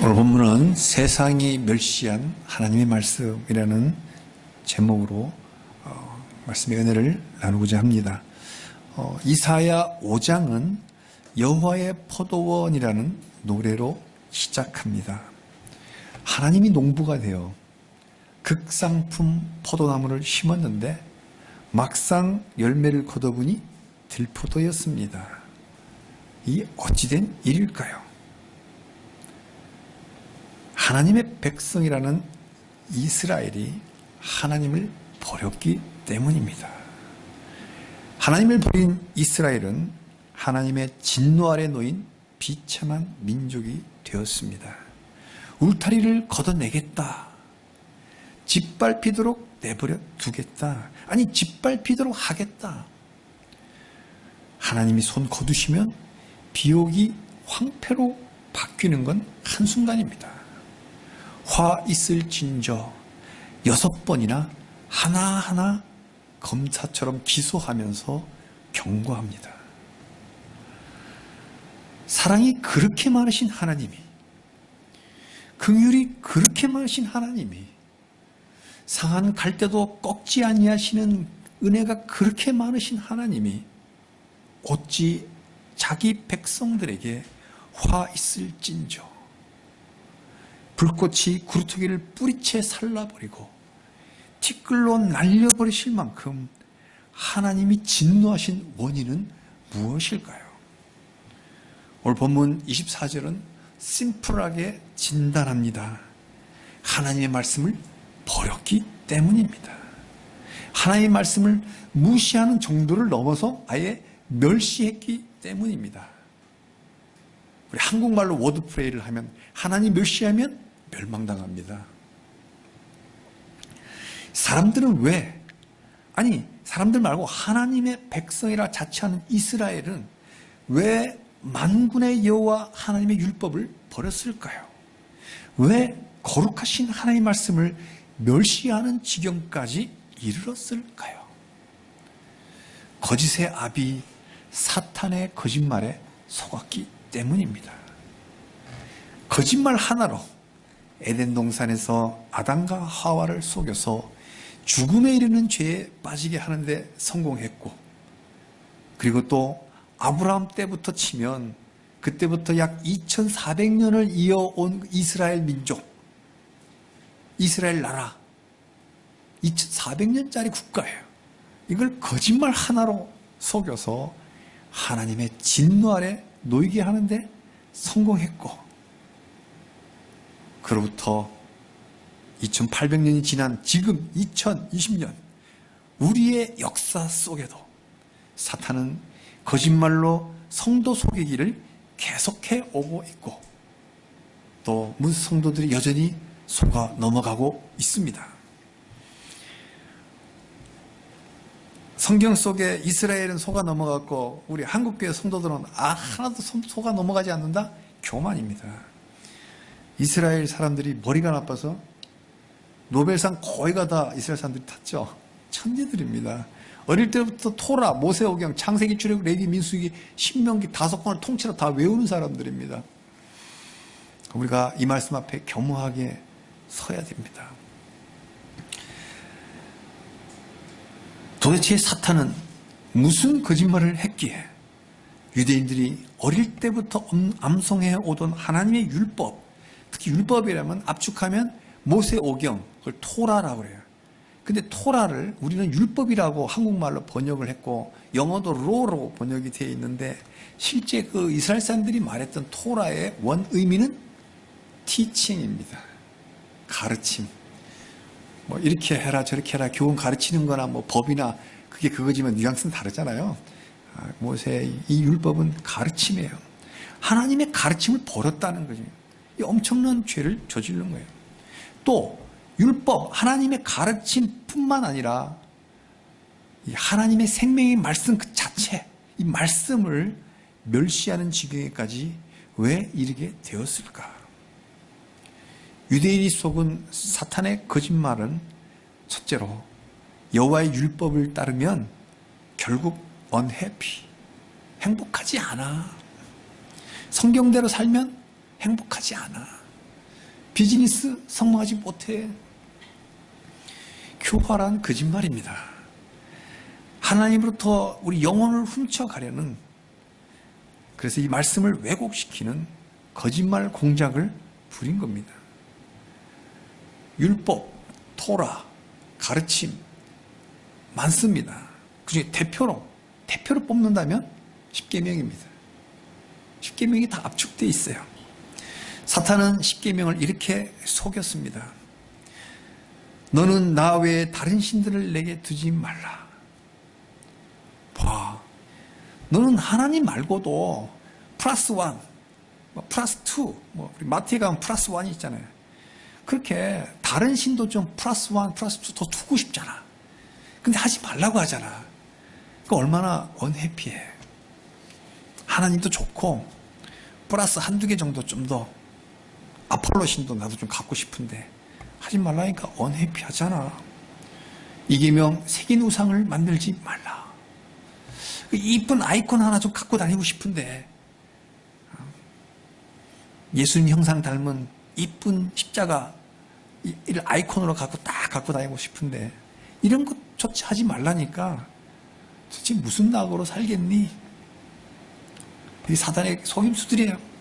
오늘 본문은 세상이 멸시한 하나님의 말씀이라는 제목으로 말씀의 은혜를 나누고자 합니다. 이사야 5장은 여호와의 포도원이라는 노래로 시작합니다. 하나님이 농부가 되어 극상품 포도나무를 심었는데 막상 열매를 거둬보니 들포도였습니다. 이 어찌된 일일까요? 하나님의 백성이라는 이스라엘이 하나님을 버렸기 때문입니다. 하나님을 버린 이스라엘은 하나님의 진노 아래 놓인 비참한 민족이 되었습니다. 울타리를 걷어내겠다. 짓밟히도록 내버려 두겠다. 아니, 짓밟히도록 하겠다. 하나님이 손 거두시면 비옥이 황폐로 바뀌는 건 한순간입니다. 화 있을진저 6번이나 하나하나 검사처럼 기소하면서 경고합니다. 사랑이 그렇게 많으신 하나님이, 긍휼이 그렇게 많으신 하나님이, 상한 갈대도 꺾지 아니하시는 은혜가 그렇게 많으신 하나님이 어찌 자기 백성들에게 화 있을진저 불꽃이 구루터기를 뿌리채 살라버리고 티끌로 날려버리실 만큼 하나님이 진노하신 원인은 무엇일까요? 오늘 본문 24절은 심플하게 진단합니다. 하나님의 말씀을 버렸기 때문입니다. 하나님의 말씀을 무시하는 정도를 넘어서 아예 멸시했기 때문입니다. 우리 한국말로 워드프레이를 하면 하나님 멸시하면 멸망당합니다. 사람들은 왜, 아니 사람들 말고 하나님의 백성이라 자처하는 이스라엘은 왜 만군의 여호와 하나님의 율법을 버렸을까요? 왜 거룩하신 하나님의 말씀을 멸시하는 지경까지 이르렀을까요? 거짓의 아비 사탄의 거짓말에 속았기 때문입니다. 거짓말 하나로 에덴 동산에서 아담과 하와를 속여서 죽음에 이르는 죄에 빠지게 하는데 성공했고, 그리고 또 아브라함 때부터 치면 그때부터 약 2400년을 이어온 이스라엘 민족, 이스라엘 나라 2400년짜리 국가예요. 이걸 거짓말 하나로 속여서 하나님의 진노 아래 놓이게 하는데 성공했고, 그로부터 2800년이 지난 지금 2020년 우리의 역사 속에도 사탄은 거짓말로 성도 속이기를 계속해 오고 있고, 또 무슨 성도들이 여전히 속아 넘어가고 있습니다. 성경 속에 이스라엘은 속아 넘어갔고 우리 한국교회 성도들은 하나도 속아 넘어가지 않는다? 교만입니다. 이스라엘 사람들이 머리가 나빠서 노벨상 거의가 다 이스라엘 사람들이 탔죠. 천재들입니다. 어릴 때부터 토라, 모세오경, 창세기, 출애굽, 레위, 민수기, 신명기 5권을 통째로 다 외우는 사람들입니다. 우리가 이 말씀 앞에 겸허하게 서야 됩니다. 도대체 사탄은 무슨 거짓말을 했기에 유대인들이 어릴 때부터 암송해 오던 하나님의 율법, 특히 율법이라면 압축하면 모세오경, 그걸 토라라고 그래요. 근데 토라를 우리는 율법이라고 한국말로 번역을 했고 영어도 로로 번역이 되어 있는데, 실제 그 이스라엘 사람들이 말했던 토라의 원 의미는 티칭입니다. 가르침. 뭐 이렇게 해라 저렇게 해라 교훈 가르치는 거나 뭐 법이나 그게 그거지만 뉘앙스는 다르잖아요. 모세 이 율법은 가르침이에요. 하나님의 가르침을 버렸다는 거죠. 이 엄청난 죄를 저지른 거예요. 또 율법, 하나님의 가르침뿐만 아니라 이 하나님의 생명의 말씀 그 자체, 이 말씀을 멸시하는 지경에까지 왜 이르게 되었을까? 유대인이 속은 사탄의 거짓말은 첫째로 여호와의 율법을 따르면 결국 unhappy, 행복하지 않아. 성경대로 살면 행복하지 않아. 비즈니스 성공하지 못해. 교활한 거짓말입니다. 하나님으로부터 우리 영혼을 훔쳐가려는, 그래서 이 말씀을 왜곡시키는 거짓말 공작을 부린 겁니다. 율법, 토라, 가르침 많습니다. 그중에 대표로 뽑는다면 십계명입니다. 십계명이 다 압축되어 있어요. 사탄은 십계명을 이렇게 속였습니다. 너는 나 외에 다른 신들을 내게 두지 말라. 봐, 너는 하나님 말고도 플러스 원, 플러스 투, 마트에 가면 플러스 원이 있잖아요. 그렇게 다른 신도 좀 플러스 원, 플러스 투 더 두고 싶잖아. 근데 하지 말라고 하잖아. 그 얼마나 언해피해. 하나님도 좋고 플러스 한두 개 정도 좀 더 아폴로 신도 나도 좀 갖고 싶은데 하지 말라니까 언해피하잖아. 이계명 새긴 우상을 만들지 말라. 이쁜 아이콘 하나 좀 갖고 다니고 싶은데, 예수님 형상 닮은 이쁜 십자가 이를 아이콘으로 딱 갖고 다니고 싶은데 이런 것조차 하지 말라니까 도대체 무슨 낙으로 살겠니? 이 사단의 속임수들이에요.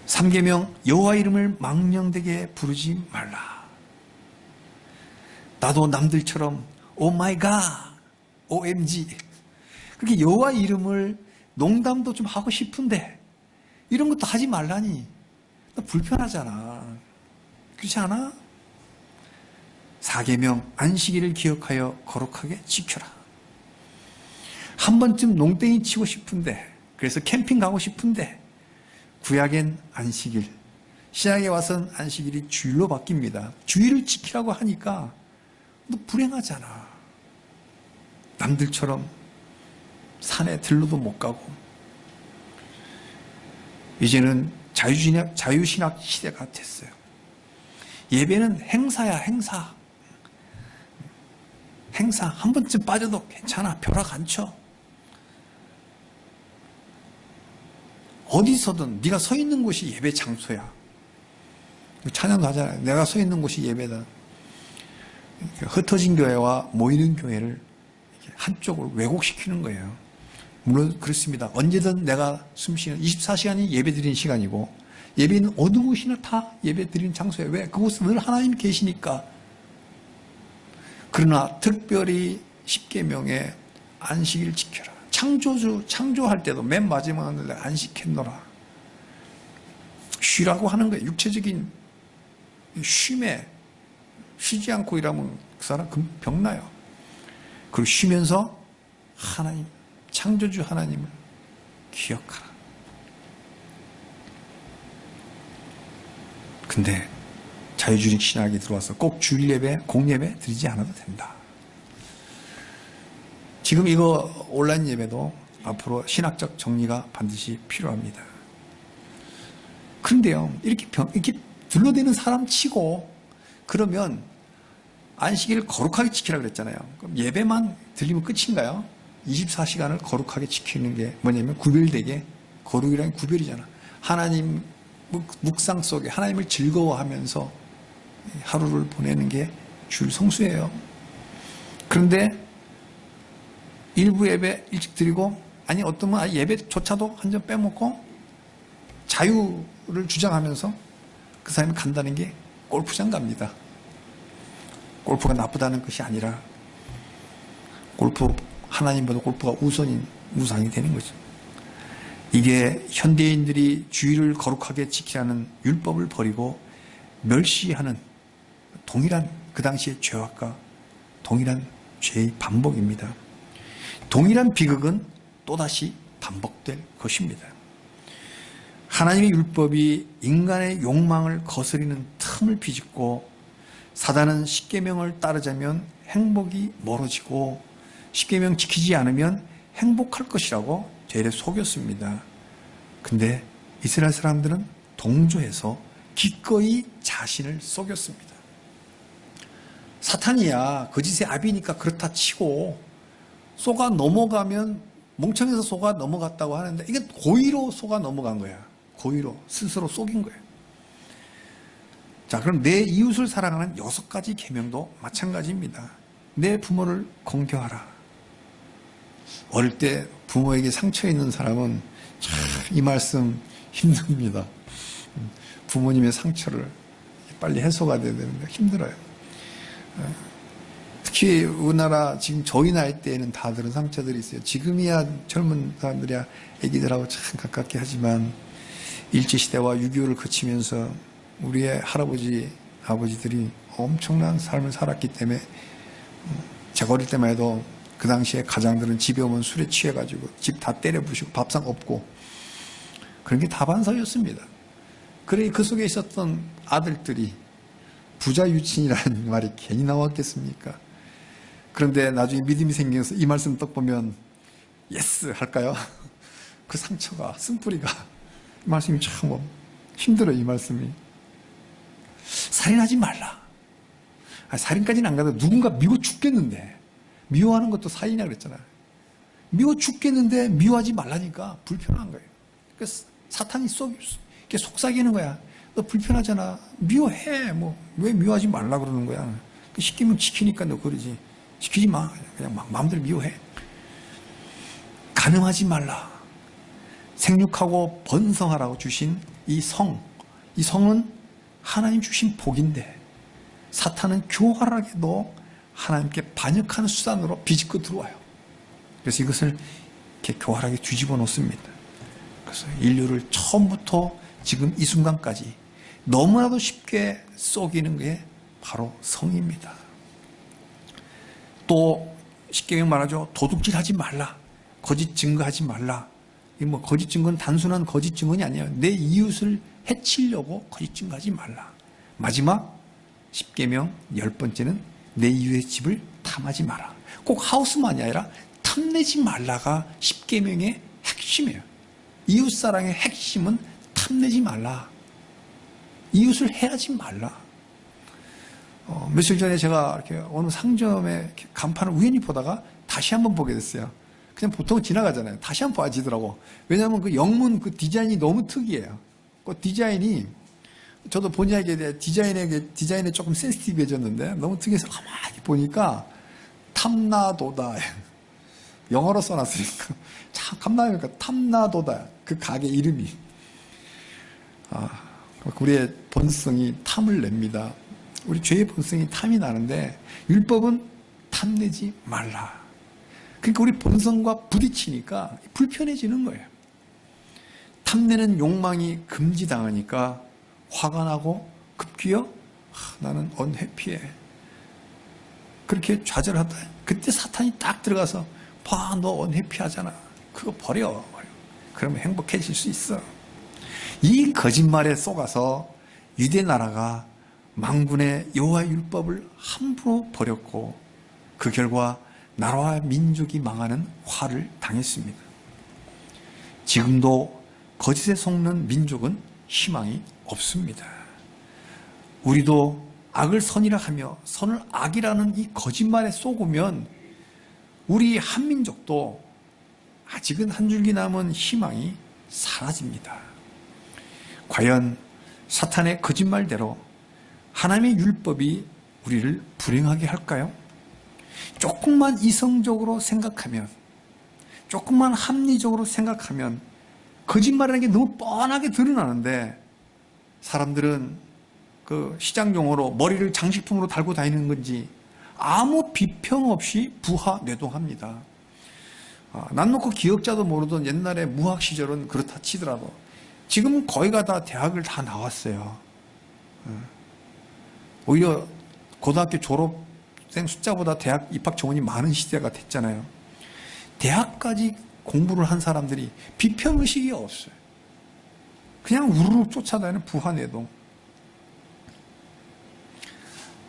3계명 여호와 이름을 망령되게 부르지 말라. 나도 남들처럼 오 마이 갓, OMG 그렇게 여호와 이름을 농담도 좀 하고 싶은데 이런 것도 하지 말라니. 나 불편하잖아. 그렇지 않아? 4계명 안식일을 기억하여 거룩하게 지켜라. 한 번쯤 농땡이 치고 싶은데, 그래서 캠핑 가고 싶은데 구약엔 안식일, 신약에 와서는 안식일이 주일로 바뀝니다. 주일을 지키라고 하니까 너 불행하잖아. 남들처럼 산에 들러도 못 가고. 이제는 자유신학 시대가 됐어요. 예배는 행사야, 행사. 행사 한 번쯤 빠져도 괜찮아. 벼락 안 쳐. 어디서든 네가 서 있는 곳이 예배 장소야. 찬양도 하잖아요. 내가 서 있는 곳이 예배다. 흩어진 교회와 모이는 교회를 한쪽으로 왜곡시키는 거예요. 물론 그렇습니다. 언제든 내가 숨쉬는 24시간이 예배 드리는 시간이고, 예배는 어느 곳이나 다 예배 드리는 장소예요. 왜? 그곳은 늘 하나님 계시니까. 그러나 특별히 십계명에 안식일 지켜라. 창조할 때도 맨 마지막에 안식했노라. 쉬라고 하는 거예요. 육체적인 쉼에 쉬지 않고 일하면 그 사람 병나요. 그리고 쉬면서 하나님, 창조주 하나님을 기억하라. 근데 자유주의 신학이 들어와서 꼭 주일 예배, 공예배 드리지 않아도 된다. 지금 이거 온라인 예배도 앞으로 신학적 정리가 반드시 필요합니다. 그런데요, 이렇게 둘러대는 사람 치고 그러면 안식일을 거룩하게 지키라 그랬잖아요. 그럼 예배만 드리면 끝인가요? 24시간을 거룩하게 지키는 게 뭐냐면 구별되게, 거룩이라는 구별이잖아. 하나님 묵상 속에 하나님을 즐거워하면서 하루를 보내는 게 주일 성수예요. 그런데 일부 예배 일찍 드리고, 아니 어떤 분 예배조차도 한 점 빼먹고 자유를 주장하면서 그 사람이 간다는 게 골프장 갑니다. 골프가 나쁘다는 것이 아니라 하나님보다 골프가 우상이 되는 거죠. 이게 현대인들이 주일을 거룩하게 지키라는 율법을 버리고 멸시하는 동일한 그 당시의 죄악과 동일한 죄의 반복입니다. 동일한 비극은 또다시 반복될 것입니다. 하나님의 율법이 인간의 욕망을 거스리는 틈을 비집고, 사단은 십계명을 따르자면 행복이 멀어지고 십계명 지키지 않으면 행복할 것이라고 죄를 속였습니다. 근데 이스라엘 사람들은 동조해서 기꺼이 자신을 속였습니다. 사탄이야 거짓의 아비니까 그렇다 치고 속아 넘어가면, 멍청해서 속아 넘어갔다고 하는데 이게 고의로 속아 넘어간 거야. 고의로 스스로 속인 거예요. 자, 그럼 내 이웃을 사랑하는 6가지 계명도 마찬가지입니다. 내 부모를 공경하라. 어릴 때 부모에게 상처 있는 사람은 참 이 말씀 힘듭니다. 부모님의 상처를 빨리 해소가 돼야 되는데 힘들어요. 특히 우리나라 지금 저희 나이 때에는 다들은 상처들이 있어요. 지금이야 젊은 사람들이야 애기들하고 참 가깝게 하지만 일제시대와 6.25를 거치면서 우리의 할아버지, 아버지들이 엄청난 삶을 살았기 때문에 제가 어릴 때만 해도 그 당시에 가장들은 집에 오면 술에 취해가지고 집 다 때려 부시고 밥상 없고 그런 게 다반사였습니다. 그래 그 속에 있었던 아들들이 부자 유친이라는 말이 괜히 나왔겠습니까? 그런데 나중에 믿음이 생겨서 이 말씀 딱 보면 예스 할까요? 그 상처가 쓴뿌리가 이 말씀이 참 힘들어요. 이 말씀이 살인하지 말라. 살인까지는 안 가도 누군가 미워 죽겠는데 미워하는 것도 살인이라 그랬잖아요. 미워 죽겠는데 미워하지 말라니까 불편한 거예요. 그래서 사탄이 이렇게 속삭이는 거야. 너 불편하잖아. 미워해. 왜 미워하지 말라 그러는 거야. 시키면 지키니까 너 그러지. 시키지 마. 그냥 막 마음대로 미워해. 간음하지 말라. 생육하고 번성하라고 주신 이 성은 하나님 주신 복인데 사탄은 교활하게도 하나님께 반역하는 수단으로 비집고 들어와요. 그래서 이것을 이렇게 교활하게 뒤집어 놓습니다. 그래서 인류를 처음부터 지금 이 순간까지 너무나도 쉽게 속이는 게 바로 성입니다. 또 쉽게 말하죠. 도둑질하지 말라. 거짓 증거하지 말라. 거짓 증거는 단순한 거짓 증언이 아니에요. 내 이웃을 해치려고 거짓 증거하지 말라. 마지막 10계명 10번째는 내 이웃의 집을 탐하지 마라. 꼭 하우스만이 아니라 탐내지 말라가 10계명의 핵심이에요. 이웃사랑의 핵심은 탐내지 말라. 이웃을 해하지 말라. 며칠 전에 제가 이렇게 어느 상점에 이렇게 간판을 우연히 보다가 다시 한번 보게 됐어요. 그냥 보통 지나가잖아요. 다시 한번 봐지더라고. 왜냐하면 그 영문 그 디자인이 너무 특이해요. 그 디자인이 저도 본의 아니게 디자인에 조금 센시티브해졌는데 너무 특이해서 가만히 보니까 탐나도다. 영어로 써놨으니까 참 탐나니까 탐나도다. 그 가게 이름이. 우리의 본성이 탐을 냅니다. 우리 죄의 본성이 탐이 나는데 율법은 탐내지 말라. 그러니까 우리 본성과 부딪히니까 불편해지는 거예요. 탐내는 욕망이 금지당하니까 화가 나고 급기어 나는 언해피해. 그렇게 좌절하다. 그때 사탄이 딱 들어가서 봐, 너 언해피하잖아. 그거 버려. 그러면 행복해질 수 있어. 이 거짓말에 속아서 유대 나라가 만군의 여호와의 율법을 함부로 버렸고 그 결과 나라와 민족이 망하는 화를 당했습니다. 지금도 거짓에 속는 민족은 희망이 없습니다. 우리도 악을 선이라 하며 선을 악이라는 이 거짓말에 속으면 우리 한민족도 아직은 한 줄기 남은 희망이 사라집니다. 과연 사탄의 거짓말대로 하나님의 율법이 우리를 불행하게 할까요? 조금만 이성적으로 생각하면, 조금만 합리적으로 생각하면 거짓말이라는 게 너무 뻔하게 드러나는데 사람들은 그 시장 용어로 머리를 장식품으로 달고 다니는 건지 아무 비평 없이 부하뇌동합니다. 난 놓고 기억자도 모르던 옛날에 무학 시절은 그렇다 치더라도 지금은 거의가 다 대학을 다 나왔어요. 오히려 고등학교 졸업생 숫자보다 대학 입학 정원이 많은 시대가 됐잖아요. 대학까지 공부를 한 사람들이 비평의식이 없어요. 그냥 우르르 쫓아다니는 부하뇌동.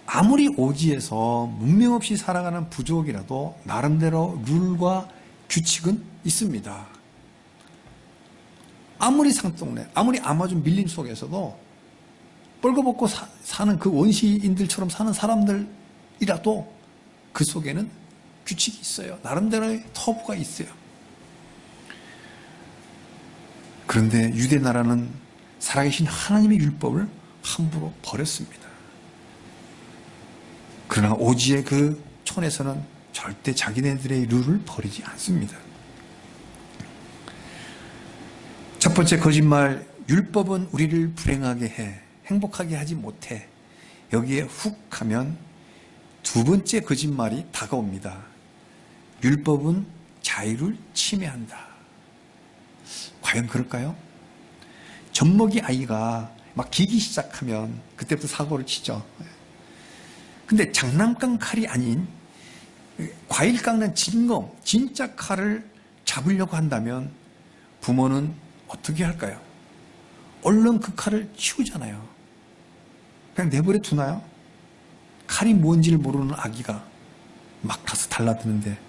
아무리 오지에서 문명 없이 살아가는 부족이라도 나름대로 룰과 규칙은 있습니다. 아무리 상동네, 아무리 아마존 밀림 속에서도 뻘거벗고 사는 그 원시인들처럼 사는 사람들이라도 그 속에는 규칙이 있어요. 나름대로의 터부가 있어요. 그런데 유대 나라는 살아계신 하나님의 율법을 함부로 버렸습니다. 그러나 오지의 그 촌에서는 절대 자기네들의 룰을 버리지 않습니다. 첫 번째 거짓말, 율법은 우리를 불행하게 해, 행복하게 하지 못해. 여기에 훅 하면 두 번째 거짓말이 다가옵니다. 율법은 자유를 침해한다. 과연 그럴까요? 젖먹이 아이가 막 기기 시작하면 그때부터 사고를 치죠. 근데 장난감 칼이 아닌 과일 깎는 진검, 진짜 칼을 잡으려고 한다면 부모는 어떻게 할까요? 얼른 그 칼을 치우잖아요. 그냥 내버려 두나요? 칼이 뭔지를 모르는 아기가 막 가서 달라드는데,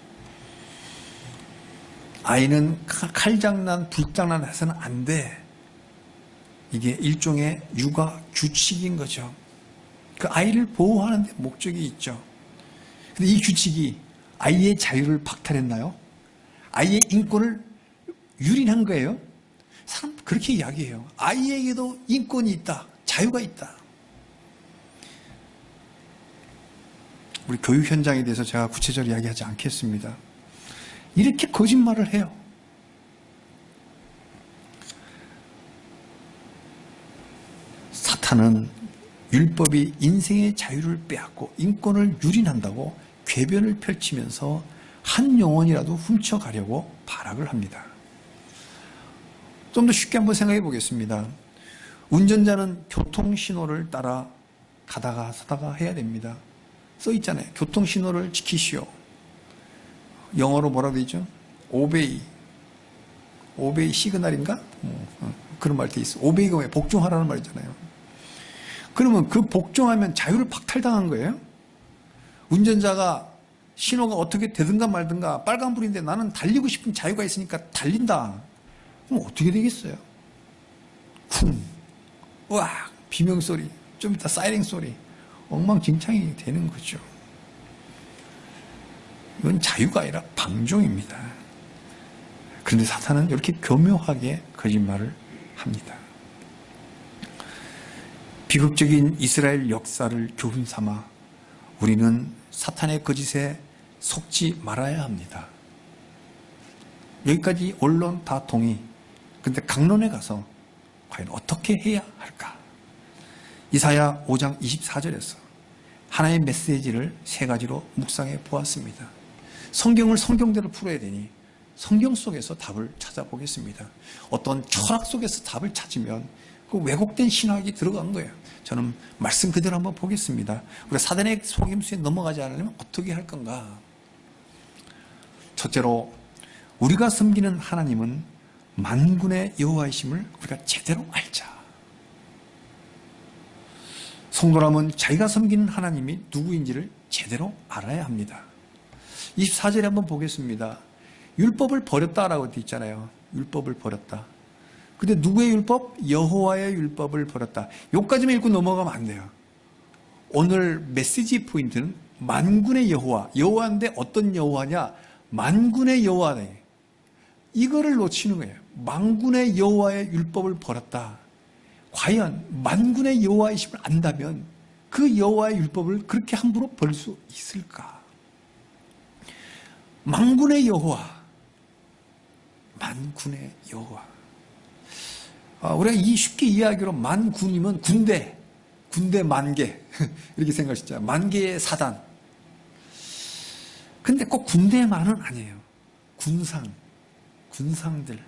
아이는 칼장난, 불장난 해서는 안 돼. 이게 일종의 육아 규칙인 거죠. 그 아이를 보호하는 데 목적이 있죠. 근데 이 규칙이 아이의 자유를 박탈했나요? 아이의 인권을 유린한 거예요? 사람 그렇게 이야기해요. 아이에게도 인권이 있다. 자유가 있다. 우리 교육 현장에 대해서 제가 구체적으로 이야기하지 않겠습니다. 이렇게 거짓말을 해요. 사탄은 율법이 인생의 자유를 빼앗고 인권을 유린한다고 궤변을 펼치면서 한 영혼이라도 훔쳐가려고 발악을 합니다. 좀 더 쉽게 한번 생각해 보겠습니다. 운전자는 교통신호를 따라 가다가 서다가 해야 됩니다. 써 있잖아요. 교통신호를 지키시오. 영어로 뭐라고 되죠? 오베이. 오베이 시그널인가? 그런 말 돼 있어. 오베이가 왜 복종하라는 말이잖아요. 그러면 그 복종하면 자유를 박탈당한 거예요? 운전자가 신호가 어떻게 되든가 말든가 빨간불인데 나는 달리고 싶은 자유가 있으니까 달린다. 그럼 어떻게 되겠어요? 쿵, 으악, 비명소리, 좀 이따 사이렌 소리, 엉망진창이 되는 거죠. 이건 자유가 아니라 방종입니다. 그런데 사탄은 이렇게 교묘하게 거짓말을 합니다. 비극적인 이스라엘 역사를 교훈 삼아 우리는 사탄의 거짓에 속지 말아야 합니다. 여기까지 언론 다 동의. 근데 강론에 가서 과연 어떻게 해야 할까? 이사야 5장 24절에서 하나의 메시지를 세 가지로 묵상해 보았습니다. 성경을 성경대로 풀어야 되니 성경 속에서 답을 찾아보겠습니다. 어떤 철학 속에서 답을 찾으면 그 왜곡된 신학이 들어간 거예요. 저는 말씀 그대로 한번 보겠습니다. 우리가 사단의 속임수에 넘어가지 않으려면 어떻게 할 건가? 첫째로, 우리가 섬기는 하나님은 만군의 여호와이심을 우리가 제대로 알자. 성도라면 자기가 섬기는 하나님이 누구인지를 제대로 알아야 합니다. 24절에 한번 보겠습니다. 율법을 버렸다라고 되어 있잖아요. 율법을 버렸다. 근데 누구의 율법? 여호와의 율법을 버렸다. 여기까지만 읽고 넘어가면 안 돼요. 오늘 메시지 포인트는 만군의 여호와. 여호와인데 어떤 여호와냐? 만군의 여호와다. 이거를 놓치는 거예요. 만군의 여호와의 율법을 버렸다. 과연 만군의 여호와이심을 안다면 그 여호와의 율법을 그렇게 함부로 버릴 수 있을까? 만군의 여호와. 만군의 여호와. 우리가 쉽게 이해하기로 만군이면 군대 만개 이렇게 생각하시죠. 만개의 사단. 근데 꼭 군대만은 아니에요. 군상들.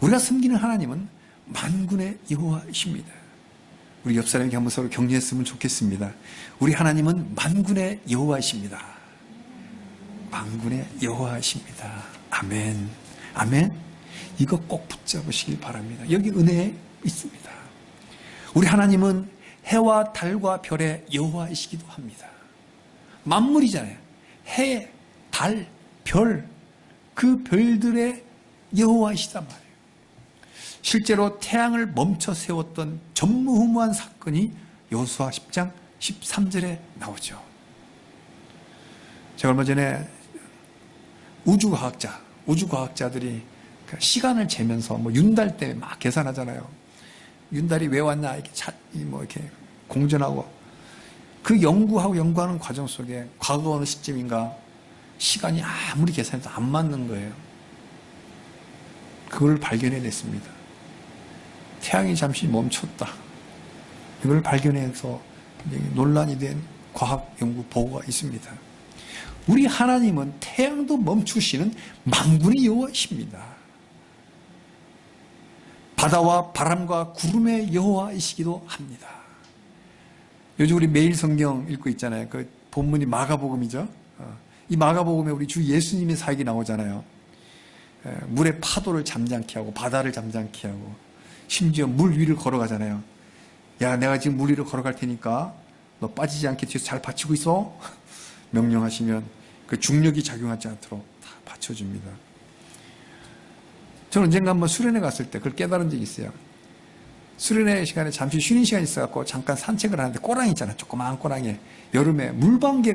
우리가 섬기는 하나님은 만군의 여호와이십니다. 우리 옆 사람에게 한번 서로 격려했으면 좋겠습니다. 우리 하나님은 만군의 여호와이십니다. 만군의 여호와이십니다. 아멘. 아멘. 이거 꼭 붙잡으시길 바랍니다. 여기 은혜에 있습니다. 우리 하나님은 해와 달과 별의 여호와이시기도 합니다. 만물이잖아요. 해, 달, 별, 그 별들의 여호와이시단 말이에요. 실제로 태양을 멈춰 세웠던 전무후무한 사건이 여호수아 10장 13절에 나오죠. 제가 얼마 전에 우주과학자들이 시간을 재면서 윤달 때 막 계산하잖아요. 윤달이 왜 왔나 이렇게 뭐 이렇게 공전하고 그 연구하는 과정 속에 과거 어느 시점인가 시간이 아무리 계산해도 안 맞는 거예요. 그걸 발견해냈습니다. 태양이 잠시 멈췄다. 이걸 발견해서 논란이 된 과학 연구 보고가 있습니다. 우리 하나님은 태양도 멈추시는 만군의 여호와이십니다. 바다와 바람과 구름의 여호와이시기도 합니다. 요즘 우리 매일 성경 읽고 있잖아요. 그 본문이 마가복음이죠. 이 마가복음에 우리 주 예수님의 사역이 나오잖아요. 물의 파도를 잠잠케 하고 바다를 잠잠케 하고 심지어 물 위를 걸어가잖아요. 야, 내가 지금 물 위를 걸어갈 테니까 너 빠지지 않게 뒤에서 잘 받치고 있어. 명령하시면 그 중력이 작용하지 않도록 다 받쳐줍니다. 저는 언젠가 한번 수련회 갔을 때 그걸 깨달은 적이 있어요. 수련회 시간에 잠시 쉬는 시간이 있어갖고 잠깐 산책을 하는데 꼬랑이 있잖아요. 조그마한 꼬랑이. 여름에 물방개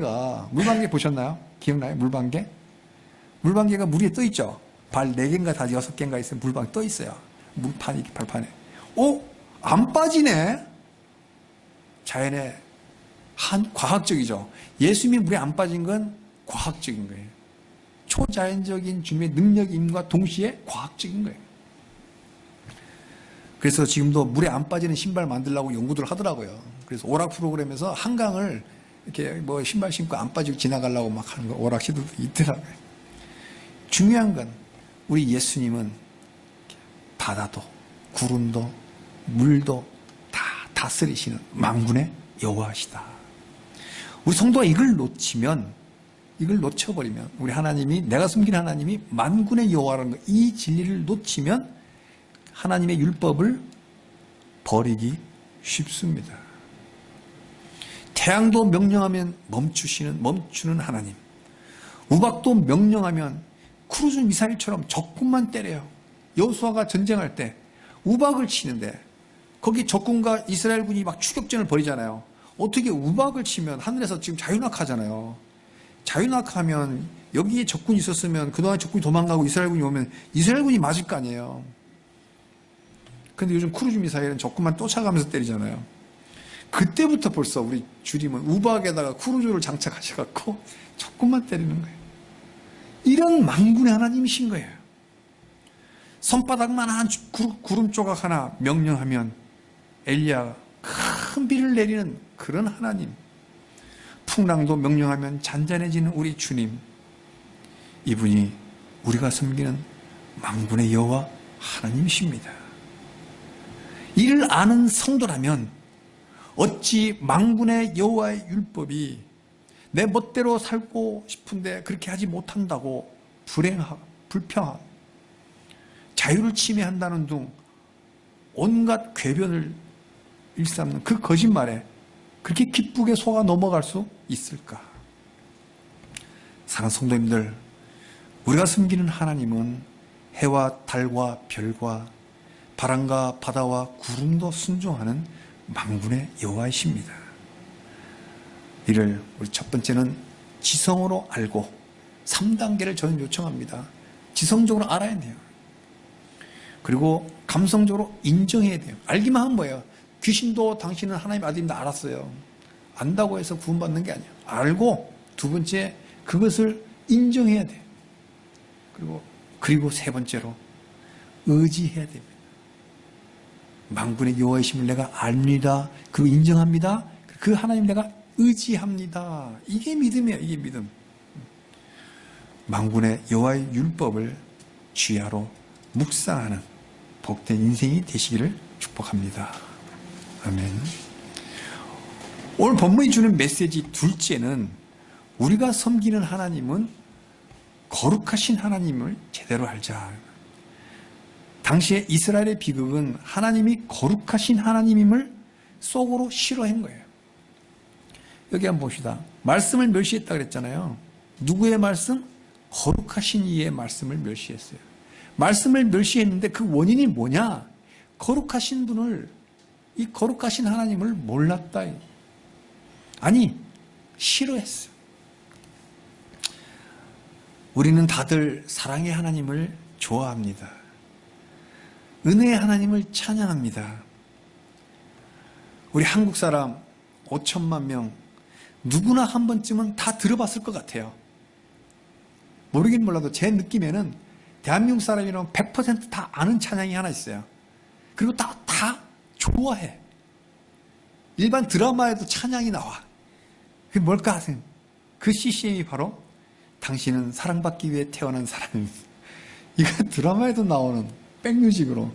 보셨나요? 기억나요? 물방개가 물 위에 떠 있죠? 발 4개인가 다 6개인가 있어요. 물방개 떠 있어요. 물판이 발판에. 안 빠지네? 자연의 과학적이죠. 예수님이 물에 안 빠진 건 과학적인 거예요. 초자연적인 주님의 능력임과 동시에 과학적인 거예요. 그래서 지금도 물에 안 빠지는 신발 만들려고 연구들 하더라고요. 그래서 오락 프로그램에서 한강을 이렇게 뭐 신발 신고 안 빠지고 지나가려고 막 하는 거 오락 시도도 있더라고요. 중요한 건 우리 예수님은 바다도 구름도 물도 다 다스리시는 만군의 여호와시다. 우리 성도가 이걸 놓쳐버리면 우리 하나님이 내가 숨긴 하나님이 만군의 여호와라는 거, 이 진리를 놓치면 하나님의 율법을 버리기 쉽습니다. 태양도 명령하면 멈추는 하나님. 우박도 명령하면 크루즈 미사일처럼 적군만 때려요. 여호수아가 전쟁할 때 우박을 치는데 거기 적군과 이스라엘군이 막 추격전을 벌이잖아요. 어떻게 우박을 치면 하늘에서 지금 자유낙하잖아요. 자유낙하면 여기에 적군이 있었으면 그동안 적군이 도망가고 이스라엘군이 오면 이스라엘군이 맞을 거 아니에요. 근데 요즘 크루즈 미사일은 적군만 쫓아가면서 때리잖아요. 그때부터 벌써 우리 주님은 우박에다가 크루즈를 장착하셔갖고 적군만 때리는 거예요. 이런 만군의 하나님이신 거예요. 손바닥만한 구름 조각 하나 명령하면 엘리야가 큰 비를 내리는 그런 하나님. 풍랑도 명령하면 잔잔해지는 우리 주님. 이분이 우리가 섬기는 만군의 여호와 하나님이십니다. 이를 아는 성도라면 어찌 만군의 여호와의 율법이 내 멋대로 살고 싶은데 그렇게 하지 못한다고 불평하고 자유를 침해한다는 등 온갖 궤변을 일삼는 그 거짓말에 그렇게 기쁘게 속아 넘어갈 수 있을까? 사랑하는 성도님들, 우리가 섬기는 하나님은 해와 달과 별과 바람과 바다와 구름도 순종하는 만군의 여호와이십니다. 이를 우리 첫 번째는 지성으로 알고 3단계를 저는 요청합니다. 지성적으로 알아야 돼요. 그리고 감성적으로 인정해야 돼요. 알기만 하면 뭐예요? 귀신도 당신은 하나님의 아들입니다. 알았어요. 안다고 해서 구원받는 게 아니에요. 알고 두 번째 그것을 인정해야 돼요. 그리고 세 번째로 의지해야 됩니다. 만군의 여호와이심을 내가 압니다. 그리고 인정합니다. 그 하나님 내가 의지합니다. 이게 믿음이에요. 이게 믿음. 만군의 여호와의 율법을 주야로 묵상하는 복된 인생이 되시기를 축복합니다. 아멘. 오늘 본문이 주는 메시지 둘째는 우리가 섬기는 하나님은 거룩하신 하나님을 제대로 알자. 당시에 이스라엘의 비극은 하나님이 거룩하신 하나님임을 속으로 싫어한 거예요. 여기 한번 봅시다. 말씀을 멸시했다 그랬잖아요. 누구의 말씀? 거룩하신 이의 말씀을 멸시했어요. 말씀을 멸시했는데 그 원인이 뭐냐? 거룩하신 분을, 이 거룩하신 하나님을 몰랐다. 아니, 싫어했어요. 우리는 다들 사랑의 하나님을 좋아합니다. 은혜의 하나님을 찬양합니다. 우리 한국 사람 5천만 명 누구나 한 번쯤은 다 들어봤을 것 같아요. 모르긴 몰라도 제 느낌에는 대한민국 사람이라면 100% 아는 찬양이 하나 있어요. 그리고 다 좋아해. 일반 드라마에도 찬양이 나와. 그게 뭘까 하세요? 그 CCM이 바로 당신은 사랑받기 위해 태어난 사람입니다. 이거 드라마에도 나오는 백뮤직으로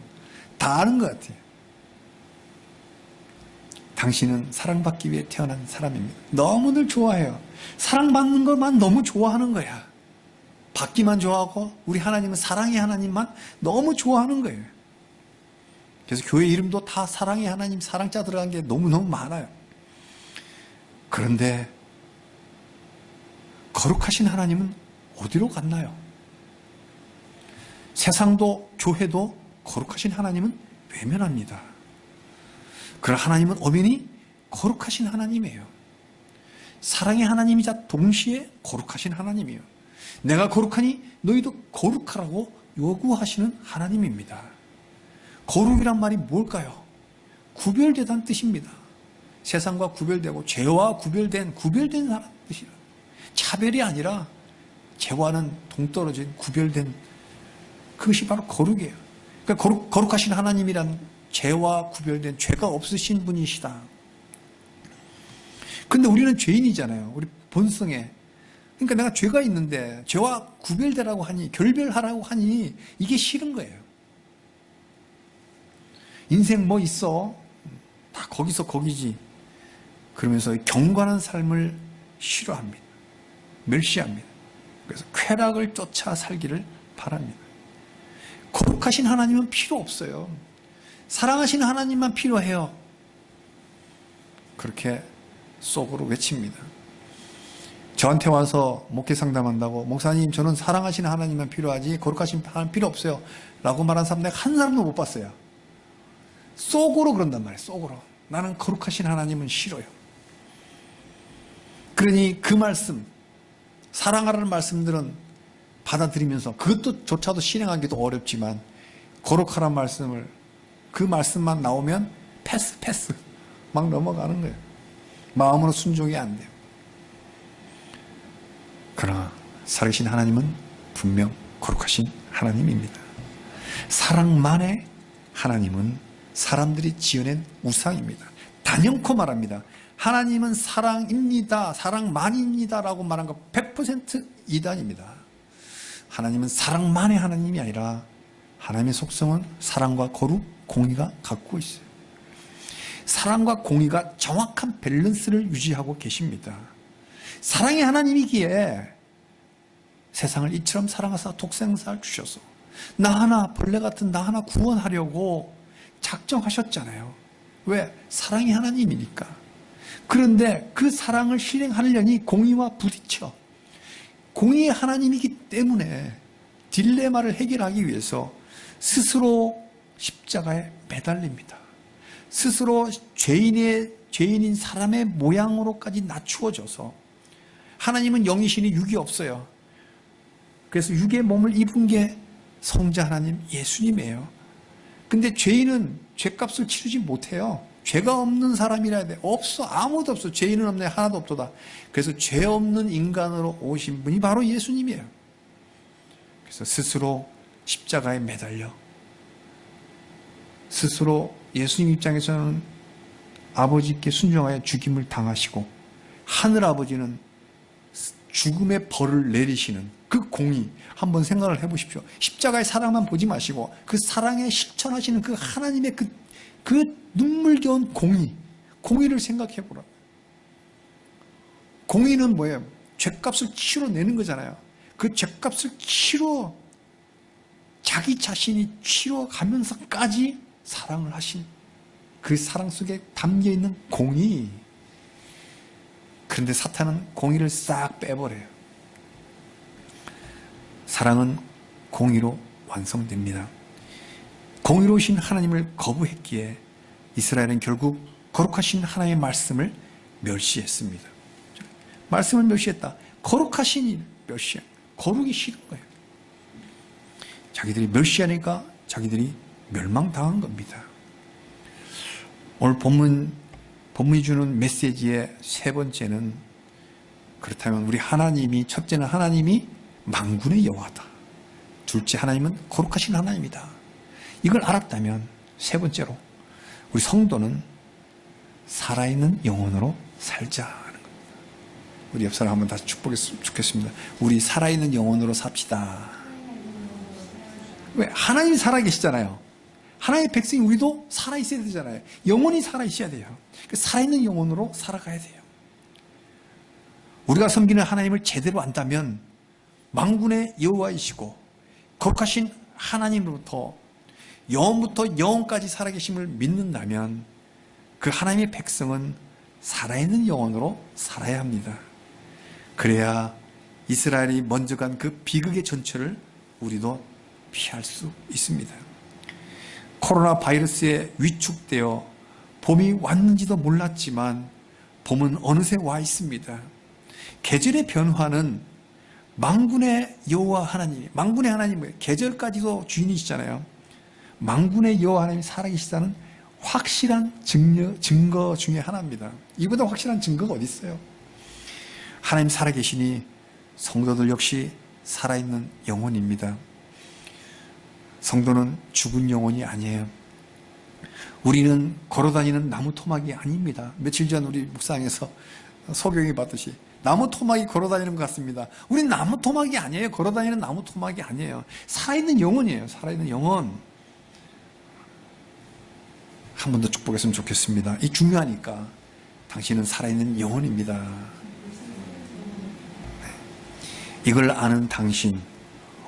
다 아는 것 같아요. 당신은 사랑받기 위해 태어난 사람입니다. 너무들 좋아해요. 사랑받는 것만 너무 좋아하는 거야. 받기만 좋아하고 우리 하나님은 사랑의 하나님만 너무 좋아하는 거예요. 그래서 교회 이름도 다 사랑의 하나님, 사랑자 들어간 게 너무너무 많아요. 그런데 거룩하신 하나님은 어디로 갔나요? 세상도 교회도 거룩하신 하나님은 외면합니다. 그러나 하나님은 엄연히 거룩하신 하나님이에요. 사랑의 하나님이자 동시에 거룩하신 하나님이에요. 내가 거룩하니 너희도 거룩하라고 요구하시는 하나님입니다. 거룩이란 말이 뭘까요? 구별되다는 뜻입니다. 세상과 구별되고 죄와 구별된 사람 뜻이라. 차별이 아니라 죄와는 동떨어진 구별된 그것이 바로 거룩이에요. 그러니까 거룩하신 하나님이란 죄와 구별된 죄가 없으신 분이시다. 근데 우리는 죄인이잖아요. 우리 본성에. 그러니까 내가 죄가 있는데 죄와 구별되라고 하니, 결별하라고 하니 이게 싫은 거예요. 인생 뭐 있어? 다 거기서 거기지. 그러면서 경건한 삶을 싫어합니다. 멸시합니다. 그래서 쾌락을 쫓아 살기를 바랍니다. 거룩하신 하나님은 필요 없어요. 사랑하신 하나님만 필요해요. 그렇게 속으로 외칩니다. 저한테 와서 목회 상담한다고 목사님 저는 사랑하시는 하나님만 필요하지 거룩하신 하나님 필요 없어요 라고 말한 사람 내가 한 사람도 못 봤어요. 속으로 그런단 말이에요. 속으로. 나는 거룩하신 하나님은 싫어요. 그러니 그 말씀, 사랑하라는 말씀들은 받아들이면서 그것조차도 실행하기도 어렵지만 거룩하라는 말씀을, 그 말씀만 나오면 패스 막 넘어가는 거예요. 마음으로 순종이 안 돼요. 그러나 살아계신 하나님은 분명 거룩하신 하나님입니다. 사랑만의 하나님은 사람들이 지어낸 우상입니다. 단연코 말합니다. 하나님은 사랑입니다. 사랑만입니다. 라고 말한 거 100% 이단입니다. 하나님은 사랑만의 하나님이 아니라 하나님의 속성은 사랑과 거룩, 공의가 갖고 있어요. 사랑과 공의가 정확한 밸런스를 유지하고 계십니다. 사랑의 하나님이기에 세상을 이처럼 사랑하사 독생자를 주셔서 나 하나, 벌레 같은 나 하나 구원하려고 작정하셨잖아요. 왜? 사랑의 하나님이니까. 그런데 그 사랑을 실행하려니 공의와 부딪혀. 공의의 하나님이기 때문에 딜레마를 해결하기 위해서 스스로 십자가에 매달립니다. 스스로 죄인인 사람의 모양으로까지 낮추어져서, 하나님은 영이시니 육이 없어요. 그래서 육의 몸을 입은 게 성자 하나님 예수님이에요. 근데 죄인은 죄값을 치르지 못해요. 죄가 없는 사람이라 해야 돼. 없어. 아무도 없어. 죄인은 없네. 하나도 없도다. 그래서 죄 없는 인간으로 오신 분이 바로 예수님이에요. 그래서 스스로 십자가에 매달려 스스로 예수님 입장에서는 아버지께 순종하여 죽임을 당하시고, 하늘 아버지는 죽음의 벌을 내리시는 그 공의, 한번 생각을 해보십시오. 십자가의 사랑만 보지 마시고 그 사랑에 실천하시는 그 하나님의 그 눈물겨운 공의를 생각해보라. 공의는 뭐예요? 죄값을 치러 내는 거잖아요. 그 죄값을 자기 자신이 치러 가면서까지 사랑을 하신 그 사랑 속에 담겨있는 공의. 그런데 사탄은 공의를 싹 빼버려요. 사랑은 공의로 완성됩니다. 공의로우신 하나님을 거부했기에 이스라엘은 결국 거룩하신 하나님의 말씀을 멸시했습니다. 말씀을 멸시했다. 거룩하신 멸시, 거룩이 싫은 거예요. 자기들이 멸시하니까 자기들이 멸망당한 겁니다. 오늘 본문 본문이 주는 메시지의 세 번째는, 그렇다면 우리 하나님이, 첫째는 하나님이 만군의 여호와다. 둘째, 하나님은 거룩하신 하나님이다. 이걸 알았다면 세 번째로 우리 성도는 살아있는 영혼으로 살자 하는 겁니다. 우리 옆 사람 한번 다시 축복했으면 좋겠습니다. 우리 살아있는 영혼으로 삽시다. 왜? 하나님이 살아계시잖아요. 하나님의 백성이 우리도 살아있어야 되잖아요. 영혼이 살아있어야 돼요. 살아있는 영혼으로 살아가야 돼요. 우리가 섬기는 하나님을 제대로 안다면 만군의 여호와이시고 거룩하신 하나님으로부터 영원부터 영원까지 살아계심을 믿는다면 그 하나님의 백성은 살아있는 영혼으로 살아야 합니다. 그래야 이스라엘이 먼저 간 그 비극의 전철을 우리도 피할 수 있습니다. 코로나 바이러스에 위축되어 봄이 왔는지도 몰랐지만 봄은 어느새 와 있습니다. 계절의 변화는 만군의 여호와 하나님, 만군의 하나님은 계절까지도 주인이시잖아요. 만군의 여호와 하나님이 살아계시다는 확실한 증거 중에 하나입니다. 이보다 확실한 증거가 어디 있어요? 하나님 살아계시니 성도들 역시 살아있는 영혼입니다. 성도는 죽은 영혼이 아니에요. 우리는 걸어다니는 나무 토막이 아닙니다. 며칠 전 우리 묵상에서 소경이 봤듯이 나무 토막이 걸어다니는 것 같습니다. 우리는 나무 토막이 아니에요. 걸어다니는 나무 토막이 아니에요. 살아있는 영혼이에요. 살아있는 영혼. 한 번 더 축복했으면 좋겠습니다. 이 중요하니까 당신은 살아있는 영혼입니다. 이걸 아는 당신,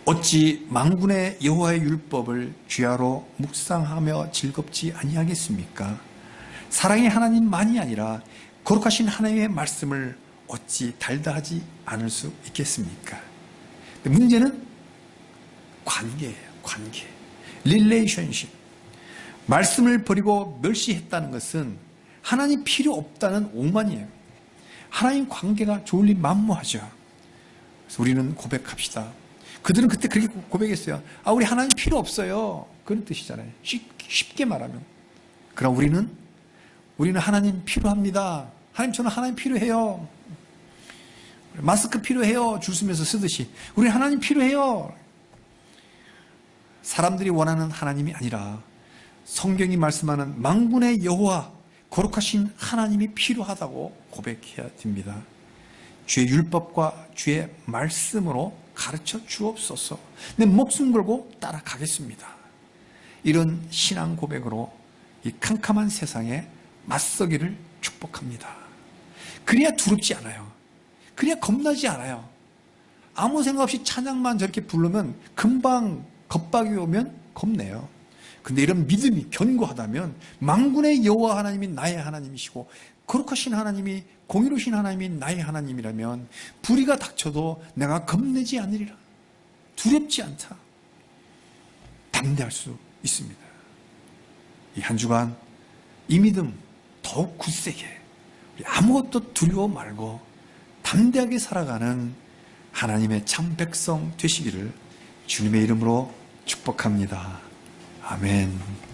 어찌 만군의 여호와의 율법을 귀하로 묵상하며 즐겁지 아니하겠습니까? 사랑의 하나님만이 아니라 거룩하신 하나님의 말씀을 어찌 달다하지 않을 수 있겠습니까? 문제는 관계예요. 관계. 릴레이션십. 말씀을 버리고 멸시했다는 것은 하나님 필요 없다는 오만이에요. 하나님 관계가 좋을 리 만무하죠. 그래서 우리는 고백합시다. 그들은 그때 그렇게 고백했어요. 아, 우리 하나님 필요 없어요. 그런 뜻이잖아요. 쉽게 말하면. 그러나 우리는 하나님 필요합니다. 하나님, 저는 하나님 필요해요. 마스크 필요해요. 줄 서면서 쓰듯이. 우리 하나님 필요해요. 사람들이 원하는 하나님이 아니라 성경이 말씀하는 만군의 여호와, 거룩하신 하나님이 필요하다고 고백해야 됩니다. 주의 율법과 주의 말씀으로 가르쳐 주옵소서. 내 목숨 걸고 따라가겠습니다. 이런 신앙 고백으로 이 캄캄한 세상에 맞서기를 축복합니다. 그래야 두렵지 않아요. 그래야 겁나지 않아요. 아무 생각 없이 찬양만 저렇게 부르면 금방 겁박이 오면 겁내요. 근데 이런 믿음이 견고하다면 만군의 여호와 하나님이 나의 하나님이시고 거룩하신 하나님이, 공의로우신 하나님이 나의 하나님이라면 불의가 닥쳐도 내가 겁내지 않으리라. 두렵지 않다. 담대할 수 있습니다. 이 한 주간 이 믿음 더욱 굳세게 아무것도 두려워 말고 담대하게 살아가는 하나님의 참 백성 되시기를 주님의 이름으로 축복합니다. 아멘.